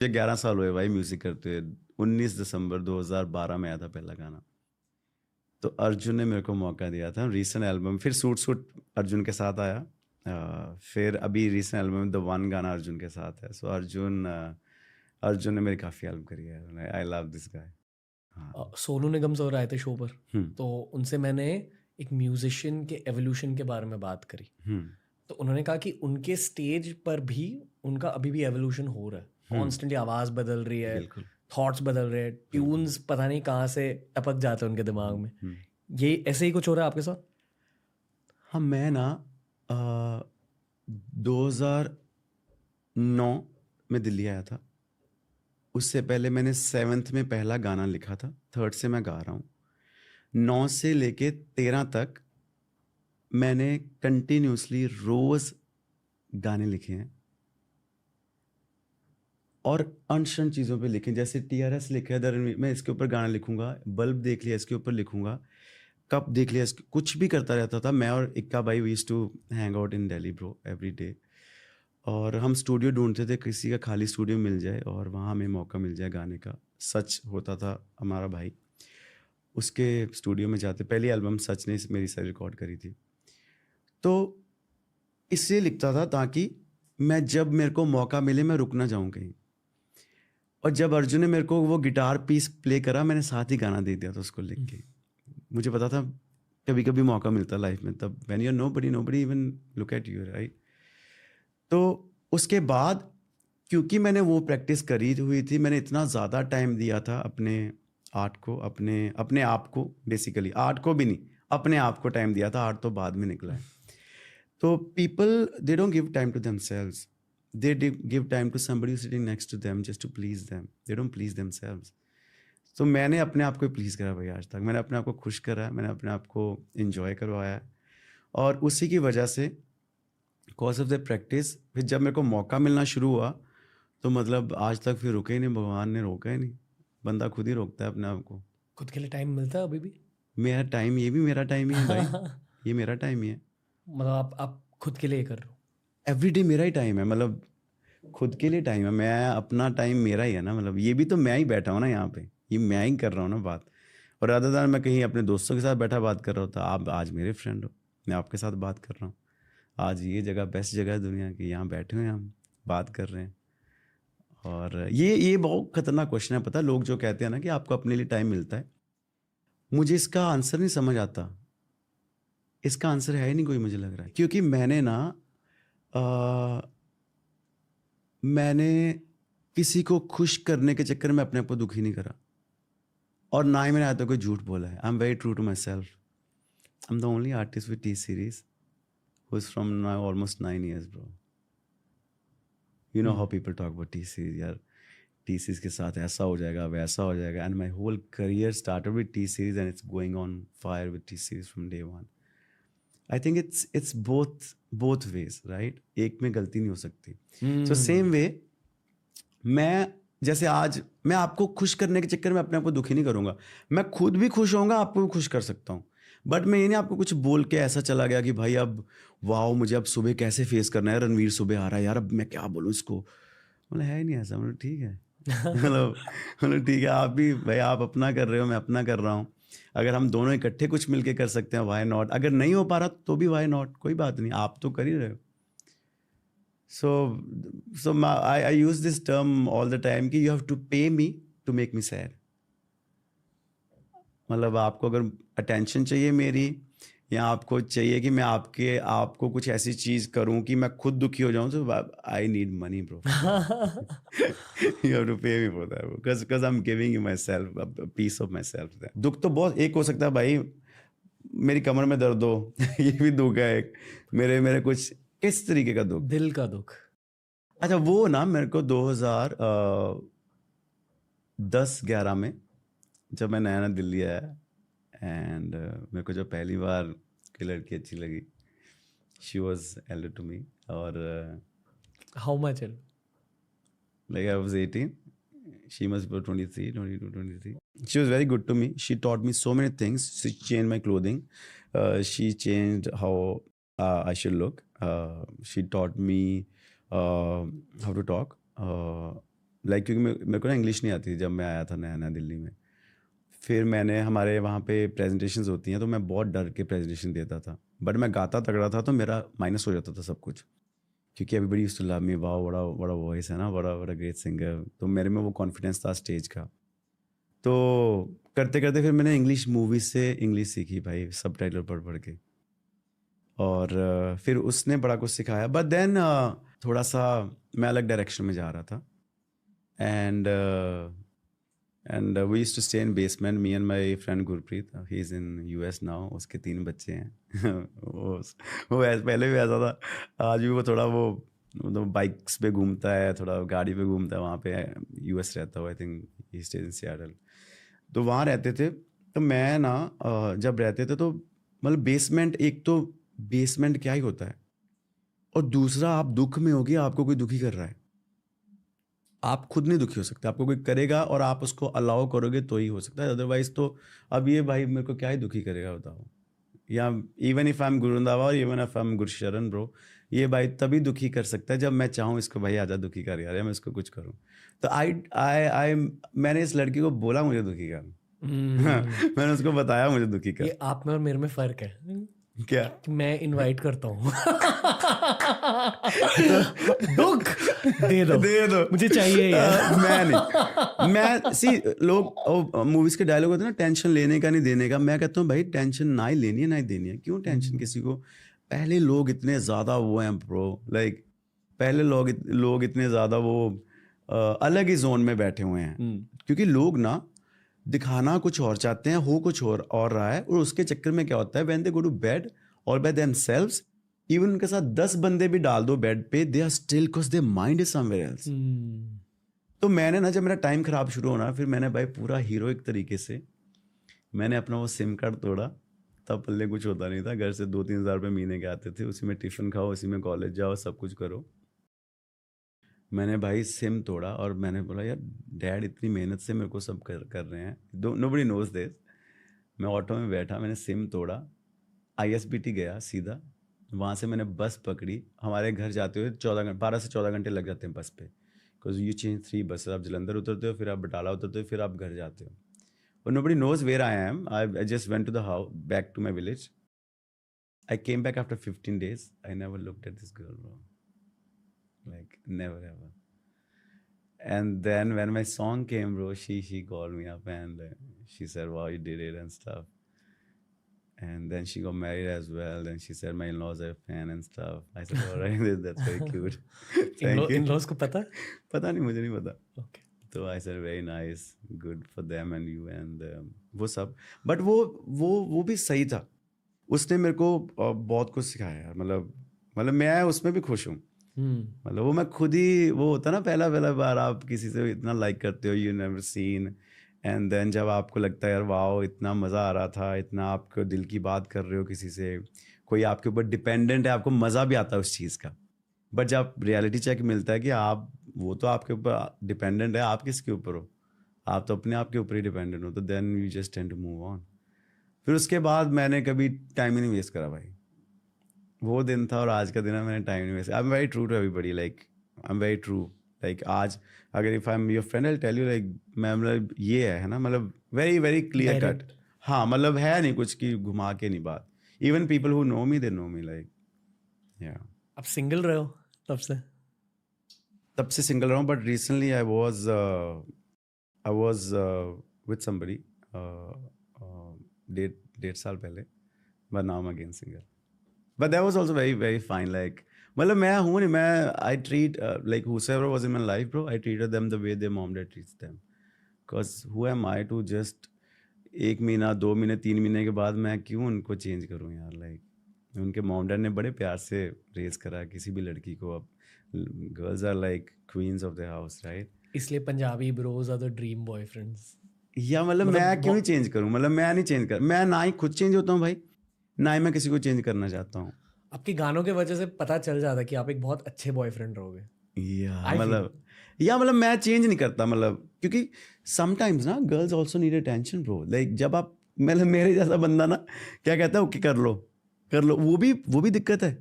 ये 11 साल हुए भाई म्यूजिक करते हुए। 19 दिसंबर 2012 में आया था पहला गाना। तो अर्जुन ने मेरे को मौका दिया था रीसेंट एल्बम, फिर सूट सूट अर्जुन के साथ आया। फिर अभी रीसेंट एल्बम में द वन गाना अर्जुन के साथ है। सो अर्जुन ने मेरी काफ़ी हेल्प करी है। I love this guy. हाँ। सोनू निगम सर आए थे शो पर, हम्म। तो उनसे मैंने एक म्यूजिशियन के एवोल्यूशन के बारे में बात करी। हम्म। तो उन्होंने कहा कि उनके स्टेज पर भी उनका अभी भी एवोल्यूशन हो रहा है, कॉन्स्टेंटली आवाज़ बदल रही है, बिल्कुल। थॉट्स बदल रहे हैं, ट्यून्स पता नहीं कहाँ से टपक जाते हैं उनके दिमाग में। ये ऐसे ही कुछ हो रहा है आपके साथ? हाँ, मैं ना 2009 में दिल्ली आया था। उससे पहले मैंने 7th में पहला गाना लिखा था, 3rd से मैं गा रहा हूँ। 9 से लेके 13 तक मैंने कंटिन्यूसली रोज गाने लिखे हैं और अनशन चीज़ों पे लिखे, जैसे TRS लिखा है मैं इसके ऊपर गाना लिखूंगा, बल्ब देख लिया इसके ऊपर लिखूंगा, कप देख लिया इसके, कुछ भी करता रहता था मैं और इक्का भाई। We used to hang out in Delhi bro every day. और हम स्टूडियो ढूंढते थे, किसी का खाली स्टूडियो मिल जाए और वहाँ हमें मौका मिल जाए गाने का। सच होता था हमारा भाई, उसके स्टूडियो में जाते। पहली एल्बम सच ने मेरी सारी रिकॉर्ड करी थी। तो इसलिए लिखता था ताकि मैं जब मेरे को मौका मिले मैं रुक ना जाऊं कहीं। और जब अर्जुन ने मेरे को वो गिटार पीस प्ले करा, मैंने साथ ही गाना दे दिया था उसको लिख के। मुझे पता था कभी कभी मौका मिलता लाइफ में, तब when you are nobody even look at you, right. तो उसके बाद क्योंकि मैंने वो प्रैक्टिस करी हुई थी, मैंने इतना ज़्यादा टाइम दिया था अपने आर्ट को, अपने अपने आप को, बेसिकली आर्ट को भी नहीं, अपने आप को टाइम दिया था। आर्ट तो बाद में निकला है। तो people they don't give time to themselves, they give time to somebody who's sitting next to them just to please them. They don't please themselves. तो मैंने अपने आप को प्लीज़ करा भाई आज तक। मैंने अपने आप को खुश करा है, मैंने अपने आप को इंजॉय करवाया है। और उसी की वजह से कॉज ऑफ द प्रैक्टिस फिर जब मेरे को मौका मिलना शुरू हुआ तो मतलब आज तक फिर रुके ही नहीं, भगवान ने रोका ही नहीं। बंदा खुद ही रोकता है अपने आप को। खुद के लिए टाइम मिलता है अभी भी? मेरा टाइम, ये भी मेरा टाइम ही है भाई। ये मेरा टाइम ही है। मतलब आप खुद के लिए कर रहे हो? एवरी डे मेरा ही टाइम है, मतलब खुद के लिए टाइम है। मैं अपना टाइम मेरा ही है ना, मतलब ये भी तो मैं ही बैठा हूँ ना यहाँ पे, ये मैं ही कर रहा हूँ ना बात। और अदर देन मैं कहीं अपने दोस्तों के साथ बैठा बात कर रहा होता। आप आज मेरे फ्रेंड हो, मैं आपके साथ बात कर रहा हूँ। आज ये जगह बेस्ट जगह है दुनिया की, यहाँ बैठे हुए हैं हम, बात कर रहे हैं। और ये बहुत खतरनाक क्वेश्चन है, पता है? लोग जो कहते हैं ना कि आपको अपने लिए टाइम मिलता है, मुझे इसका आंसर नहीं समझ आता। इसका आंसर है ही नहीं कोई, मुझे लग रहा है। क्योंकि मैंने ना मैंने किसी को खुश करने के चक्कर में अपने आप को दुखी नहीं करा, और ना ही मैंने आज तक कोई झूठ बोला है। I am very true to myself. I am the only artist with T Series who is from now almost 9 years bro. You know how people talk about T Series यार, टी सीरीज के साथ ऐसा हो जाएगा वैसा हो जाएगा, and my whole career started with T Series and it's going on fire with T Series from day one. I think it's both veg, right. एक में गलती नहीं हो सकती। सो सेम वे मैं, जैसे आज मैं आपको खुश करने के चक्कर में अपने आप को दुखी नहीं करूंगा। मैं खुद भी खुश होऊंगा, आपको भी खुश कर सकता हूँ। बट मैं ये नहीं आपको कुछ बोल के ऐसा चला गया कि भाई अब वाओ मुझे अब सुबह कैसे फेस करना है, रणवीर सुबह आ रहा है यार, अब मैं क्या बोलूँ इसको। मतलब है ही नहीं ऐसा। मतलब ठीक है। मतलब ठीक है, आप भी भाई आप अपना कर रहे हो, मैं अपना कर रहा हूँ। अगर हम दोनों इकट्ठे कुछ मिलके कर सकते हैं, वाई नॉट। अगर नहीं हो पा रहा तो भी वाई नॉट, कोई बात नहीं, आप तो कर ही रहे हो। So I use this term all the time कि you have to pay me to make me sad. मतलब आपको अगर अटेंशन चाहिए मेरी, या आपको चाहिए कि मैं आपको कुछ ऐसी चीज़ करूं कि मैं खुद दुखी हो जाऊं, तो I need money bro. You have to pay me for that because I'm giving you myself a piece of myself there. दुख तो बहुत एक हो सकता है भाई, मेरी कमर में दर्द हो ये भी दुख है एक। मेरे मेरे कुछ किस तरीके का दुख? दिल का दुख। अच्छा, वो ना मेरे को 2010-11 में जब मैं नया नया दिल्ली आया, एंड मेरे को जब पहली बार की लड़की अच्छी लगी, she was elder to me, और how much? Like I was 18, she must be 23, 22, 23. She was very good to me. She taught me so many things. She changed my clothing. She changed how I should look. She taught me how to talk. Like क्योंकि मेरे को ना English नहीं आती थी जब मैं आया था नया नया दिल्ली में। फिर मैंने हमारे वहाँ पे प्रेजेंटेशंस होती हैं तो मैं बहुत डर के प्रेजेंटेशन देता था, बट मैं गाता तगड़ा था तो मेरा माइनस हो जाता था सब कुछ, क्योंकि everybody used to love me, wow बड़ा बड़ा वॉइस है ना, बड़ा बड़ा ग्रेट सिंगर, तो मेरे में वो कॉन्फिडेंस था स्टेज का। तो करते करते फिर मैंने इंग्लिश मूवीज से इंग्लिश सीखी भाई, सब टाइटल पढ़ पढ़ के, और फिर उसने बड़ा कुछ सिखाया। बट देन थोड़ा सा मैं अलग डायरेक्शन में जा रहा था, and we used to stay in basement, me and my friend Gurpreet, he is in US now, उसके 3 बच्चे हैं वो पहले भी ऐसा था, आज भी वो थोड़ा वो मतलब बाइक्स पे घूमता है, थोड़ा गाड़ी पे घूमता है, वहाँ पे यूएस रहता हुआ, I think he stage in Seattle, तो वहाँ रहते थे। तो मैं ना जब रहते थे तो मतलब बेसमेंट, एक तो बेसमेंट क्या ही होता है, और दूसरा आप दुख में होगी, आपको कोई दुखी कर रहा है, आप खुद नहीं दुखी हो सकते, आपको कोई करेगा और आप उसको अलाउ करोगे तो ही हो सकता है, अदरवाइज तो अब ये भाई मेरे को क्या ही दुखी करेगा बताओ। या even if I M Guru Randhawa और even if I M Gursharan bro, ये भाई तभी दुखी कर सकता है जब मैं चाहूँ इसको, भाई आजा दुखी कर यार, या मैं इसको कुछ करूँ। तो आई मैंने इस लड़की को बोला मुझे दुखी कर मैंने उसको बताया मुझे दुखी कर। ये आप में और मेरे में फर्क है क्या? कि मैं इनवाइट करता हूँ दुख दे दो मुझे चाहिए यार। मैं नहीं, मैं सी लोग मूवीज के डायलॉग होते हैं ना, टेंशन लेने का नहीं देने का, मैं कहता हूँ भाई टेंशन ना ही लेनी है ना ही देनी है, क्यों टेंशन किसी को। पहले लोग इतने ज़्यादा वो हैं ब्रो, लाइक पहले लोग इतने ज़्यादा वो अलग ही जोन में बैठे हुए हैं, क्योंकि लोग ना दिखाना कुछ और चाहते हैं, हो कुछ और रहा है, और उसके चक्कर में क्या होता है, when they go to bed और बाय देमसेल्व्स, इवन उनके साथ 10 बंदे भी डाल दो बेड पे, they are still because their mind is somewhere else. तो मैंने ना जब मेरा टाइम खराब शुरू होना, फिर मैंने भाई पूरा हीरोइक तरीके से मैंने अपना वो सिम कार्ड तोड़ा, तब पल्ले कुछ होता नहीं था, घर से 2-3 हज़ार रुपये महीने के आते थे, उसी में टिफ़िन खाओ, उसी में कॉलेज जाओ, सब कुछ करो। मैंने भाई सिम तोड़ा और मैंने बोला यार डैड इतनी मेहनत से मेरे को सब कर रहे हैं, नोबडी नोज दिस। मैं ऑटो में बैठा, मैंने सिम तोड़ा, ISBT गया सीधा, वहाँ से मैंने बस पकड़ी, हमारे घर जाते हुए 12 से 14 घंटे लग जाते हैं बस पे, बिकॉज यू चेंज 3 बस, आप जलंधर उतरते हो, फिर आप बटाला उतरते हो, फिर आप घर जाते हो, और nobody knows where I am. I just went to the house, back to my village. I came back after 15 days. I never looked at this girl, bro. Like, never ever. And then when my song came, bro, she called me up and she said, wow, you did it and stuff. And then she got married as well. Then she said, my in-laws are a fan and stuff. I said, all right, that's very cute. Thank you. In-laws को पता? पता नहीं, मुझे नहीं पता. Okay. तो I said very nice, good for them and you and वो सब, बट वो भी सही था, उसने मेरे को बहुत कुछ सिखाया यार, मतलब मैं उसमें भी खुश हूँ। मतलब वो मैं खुद ही, वो होता ना पहला बार आप किसी से इतना लाइक करते हो, you never seen, and then जब आपको लगता है यार वाओ इतना मज़ा आ रहा था, इतना आपको दिल की बात कर रहे हो किसी से, कोई आपके ऊपर डिपेंडेंट है, आपको मज़ा भी आता है उस चीज़ का, बट जब रियलिटी चेक मिलता है कि आप, वो तो आपके ऊपर डिपेंडेंट है, आप किसके ऊपर हो, आप तो अपने आप के ऊपर ही डिपेंडेंट हो, तो then you just tend to move on. फिर उसके बाद मैंने कभी टाइम ही नहीं वेस्ट करा भाई, वो दिन था और आज का दिन है, मैंने टाइम नहीं waste. I am very true to everybody, like I am very true, like आज अगर if I am your friend I tell you, like मैं मतलब ये है ना, मतलब वेरी वेरी क्लियर कट, हाँ मतलब है नहीं कुछ की घुमा के नहीं बात, even people who know me they know me, like या। आप सिंगल रहे हो तब से सिंगल रहा हूँ, but recently I was with somebody 1.5 साल पहले, but now I am again single, but that was also very very fine, like मतलब मैं हूँ नहीं, मैं I treat like whoever was in my life bro, I treated them the way their mom dad treats them, because who am I to just 1 महीना 2 महीने 3 महीने के बाद मैं क्यों उनको चेंज करूँ यार, लाइक उनके मॉम डैड ने बड़े प्यार से रेज करा किसी भी लड़की को, अब girls are like queens of the house, right, इसलिए Punjabi bros are the dream boyfriends. या मतलब मैं क्यों ही चेंज करूँ, मतलब मैं नहीं चेंज कर, मैं ना ही खुद चेंज होता हूँ भाई, ना ही मैं किसी को चेंज करना चाहता हूँ। आपके गानों के वजह से पता चल जाता है कि आप एक बहुत अच्छे बॉयफ्रेंड रहोगे। या मतलब मैं चेंज नहीं करता, मतलब क्योंकि समटाइम्स ना girls also need attention bro, like जब आप, मतलब मेरे जैसा बंदा ना क्या कहता है, ओके कर लो, वो भी दिक्कत है,